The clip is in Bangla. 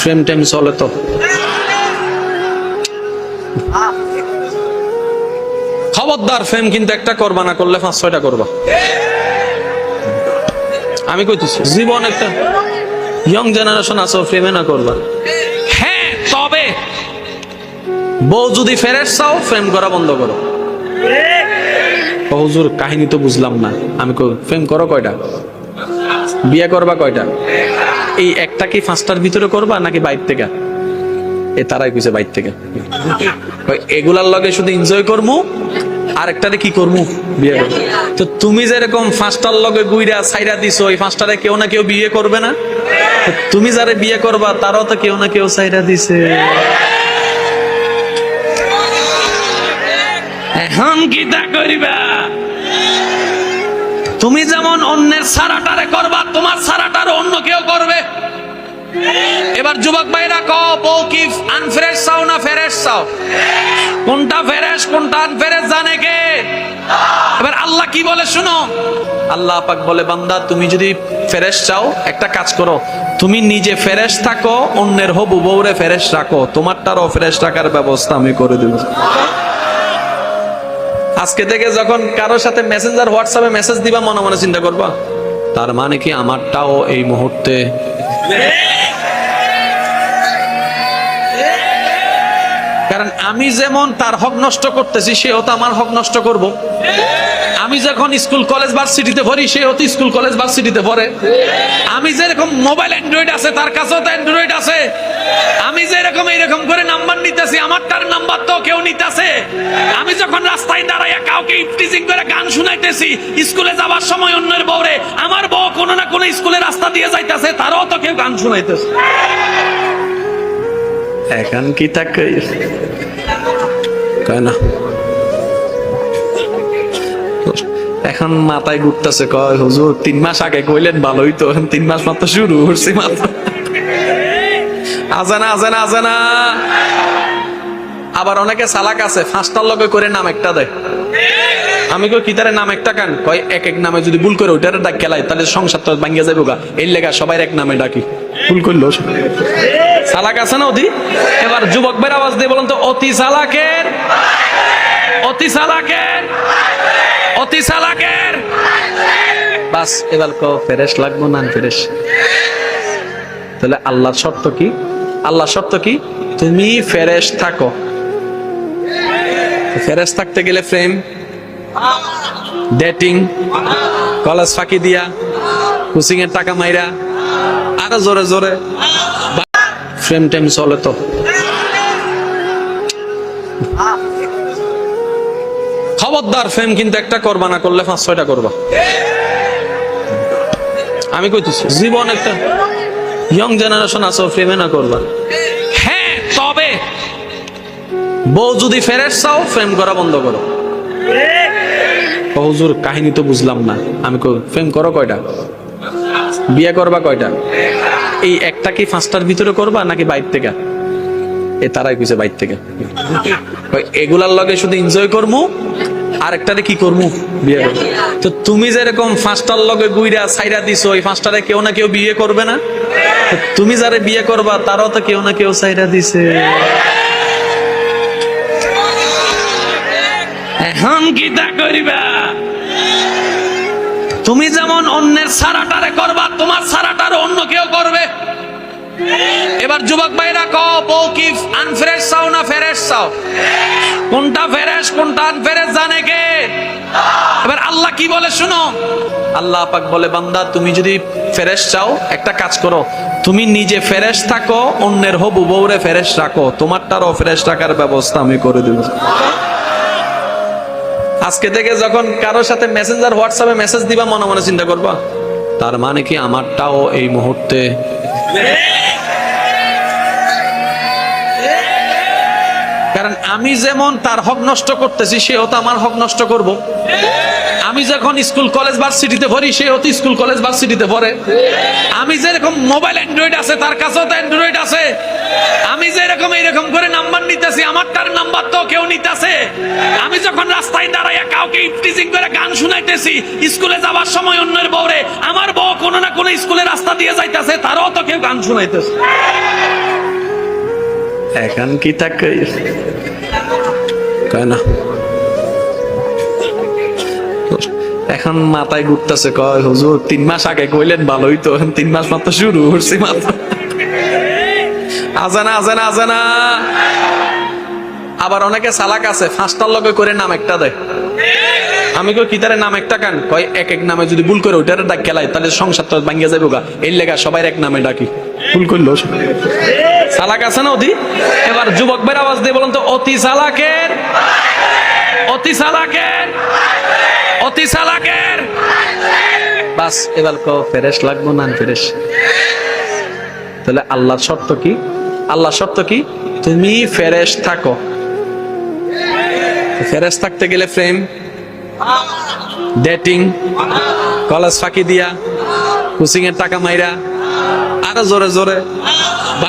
ফ্রেম টেম চলে তো। খবরদার ফ্রেম কিন্তু একটা করবা না, করলে 5-6টা করবা। আমি কইতেছি জীবন একটা ইয়ং জেনারেশন আছো, ফ্রেমে না করবা। হ্যাঁ, তবে বউ যদি ফেরেশ চাও ফ্রেম করা বন্ধ করো। হুজুর কাহিনী তো বুঝলাম না। আমি ফ্রেম করো কয়টা, বিয়ে করবা কয়টা, এই একটা কি 5টার ভিতরে করবা নাকি বাইর থেকে? এ তারাই কইছে বাইর থেকে। এগুলার লগে শুধু এনজয় করমু, আরেকটারে কি করমু, বিয়ে করবো। তো তুমি যেরকম 5টার লগে গুইরা ছাইরা দিছো, ওই 5টারে কেউ না কেউ বিয়ে করবে না? তুমি যারে বিয়ে করবা তারাও তো কেউ না কেউ ছাইরা দিছে। এখন কি তা করিবা? তুমি যেমন অন্যের সারাটারে করবা, তোমার সারাটারে অন্য কেউ করবে। এবার যুবক ভাইরা কও, বউ কি আনফ্রেশ চাও না ফ্রেশ চাও? কোনটা ফ্রেশ কোনটা আনফ্রেশ জানে কে? এবার আল্লাহ কি বলে শুনো। আল্লাহ পাক বলে, বান্দা তুমি যদি ফ্রেশ চাও একটা কাজ করো, তুমি নিজে ফ্রেশ থাকো, অন্যের হবু বউরে ফ্রেশ রাখো, তোমারটারও ফ্রেশ রাখার ব্যবস্থা আমি করে দেব। আজকে থেকে যখন কারোর সাথে মেসেঞ্জার হোয়াটসঅ্যাপে মেসেজ দিবা, মনে মনে চিন্তা করবা তার মানে কি আমারটাও এই মুহূর্তে। কারণ আমি যেমন তার হক নষ্ট করতেছি, সেও তো আমার হক নষ্ট করব। আমি যখন স্কুল কলেজ ভার্সিটিতে পড়ি, সেও তো স্কুল কলেজ ভার্সিটিতে পড়ে। আমি যেরকম মোবাইল অ্যান্ড্রয়েড আছে, তার কাছেও তো অ্যান্ড্রয়েড আছে। আমি যেরকম এইরকম করে নাম্বার নিতেছি, আমার তার নাম্বার তো কেউ নিতেছে। আমি যখন রাস্তায় দাঁড়াইয়া কাউকে ইফটিজিং করে গান শুনাইতেছি, স্কুলে যাওয়ার সময় অন্যের বউরে, আমার বউ কোনো না কোনো স্কুলে রাস্তা দিয়ে যাইতেছে, তারাও তো কেউ গান শুনাইতেছে। এখন কি থাকে না, এখন মাথায় ঘুরতেছে, কয় হুজুর 3 মাস আগে কইলেন ভালোই তো, 3 মাস মাত্র শুরু করছি মাত্র। আজানা আজানা আজানা। আবার অনেকে চালাক আছে, 5টার লগে করে নাম একটা দেয়। আমি কই কি তারে নাম একটা কান? কয় এক এক নামে যদি ভুল করে ওইটারে ডাক খেলাই, তাহলে সংসার তো ভাঙ্গিয়া যাইব গা, এর লেগা সবাই এক নামে ডাকি। ভুল করলো চালাক আছে না অতি। এবার যুবকদের আওয়াজ দিয়ে বলুন তো, অতি চালাকের, অতি চালাকের, অতি চালাকের। বাস এবার কো ফেরেশ লাগবো না ফেরেশ? তাহলে আল্লাহর শর্ত কি? আল্লাহর শর্ত কি? তুমি ফেরেশ থাকো। ফেরেশ থাকতে গেলে ফ্রেম, ডেটিং, কলেজ ফাঁকি দিয়া, কোচিং এর টাকা মাইরা, আরো জোরে জোরে ফ্রেম টেম চলে তো। খবরদার ফ্রেম কিন্তু একটা করবা না, করলে 5-6টা করবা। আমি কইতেছি জীবন একটা ইয়ং জেনারেশন আছো, ফ্রেমে না করবা। হ্যাঁ, তবে বউ যদি ফেরেশ চাও ফ্রেম করা বন্ধ করো। হুজুর কাহিনী তো বুঝলাম না। আমি ফ্রেম করো কয়টা, বিয়ে করবা কয়টা, এই একটা কি 5টার ভিতরে করবা নাকি বাইর থেকে? এ তারাই কইছে বাইর থেকে। এগুলার লগে শুধু এনজয় করমু, আরেকটারে কি করমু, বিয়ে করবো। তো তুমি যেরকম 5টার লগে গুইরা ছাইরা দিছো, ওই 5টারে কেউ না কেউ বিয়ে করবে না? তুমি যারে বিয়ে করবা তারাও তো কেউ না কেউ ছাইরা দিছে। এখন কি তা করিবা? তুমি যেমন অন্যের সারাটারে করবা, তোমার সারাটারে অন্য কেউ করবে। এবার যুবক ভাইরা কও, বউ কি আনফ্রেশ চাও না ফ্রেশ চাও? কোনটা ফ্রেশ কোনটা আনফ্রেশ জানে কে? এবার আল্লাহ কি বলে শুনো। আল্লাহ পাক বলে, বান্দা তুমি যদি ফ্রেশ চাও একটা কাজ করো, তুমি নিজে ফ্রেশ থাকো, অন্যের হবু বউরে ফ্রেশ রাখো, তোমারটারও ফ্রেশ রাখার ব্যবস্থা আমি করে দেব। আজকে থেকে যখন কারোর সাথে মেসেঞ্জার হোয়াটসঅ্যাপে মেসেজ দিবা, মনে মনে চিন্তা করবা তার মানে কি আমারটাও এই মুহূর্তে। কারণ আমি যেমন তার হক নষ্ট করতেছি, সেও তো আমার হক নষ্ট করব। আমি যখন স্কুল কলেজ ভার্সিটিতে পড়ি, সেও তো স্কুল কলেজ ভার্সিটিতে পড়ে। আমি যেরকম মোবাইল অ্যান্ড্রয়েড আছে, তার কাছেও তো অ্যান্ড্রয়েড আছে। আমি যেরকম এইরকম করে নাম্বার নিতেছি, আমার তার নাম্বার তো কেউ নিতেছে। আমি যখন রাস্তায় দাঁড়াইয়া কাউকে ইফটিজিং করে গান শুনাইতেছি, স্কুলে যাওয়ার সময় অন্যের বউরে, আমার বউ কোনো না কোনো স্কুলে রাস্তা দিয়ে যাইতেছে, তারাও তো কেউ গান শুনাইতেছে। এখন কি থাকে কয় না, এখন মাথায় ঘুরতেছে, কয় হুজুর 3 মাস আগে কইলেন ভালোই তো, 3 মাস মাত্র শুরু করছি মাত্র। আজানা আজানা আজানা। আবার অনেকে চালাক আছে, 5টার লগে করে নাম একটা দেয়। আমি কই কিতারে নাম একটা কান, কয় এক এক নামে যদি ভুল করে ওইটারে ডাক খেলাই তাহলে সংসার তো ভাঙ্গিয়া যাইব গা, এর লেগা সবাই এক নামে ডাকি। ভুল করলো চালাক আছে না অতি। এবার যুবক ভাইয়ের আওয়াজ দিয়ে বলুন তো, অতি চালাকের, অতি চালাকের, অতি চালাকের। বাস এবার কো ফেরেশ লাগবো না ফেরেশ। তাহলে আল্লাহর শর্ত কি? আল্লাহর শর্ত কি? তুমি ফেরেশ থাকো। ফেরেশ থাকতে গেলে প্রেম, ডেটিং, কলেজ ফাঁকি দিয়া, কোচিং এর টাকা মাইরা, আরো জোরে জোরে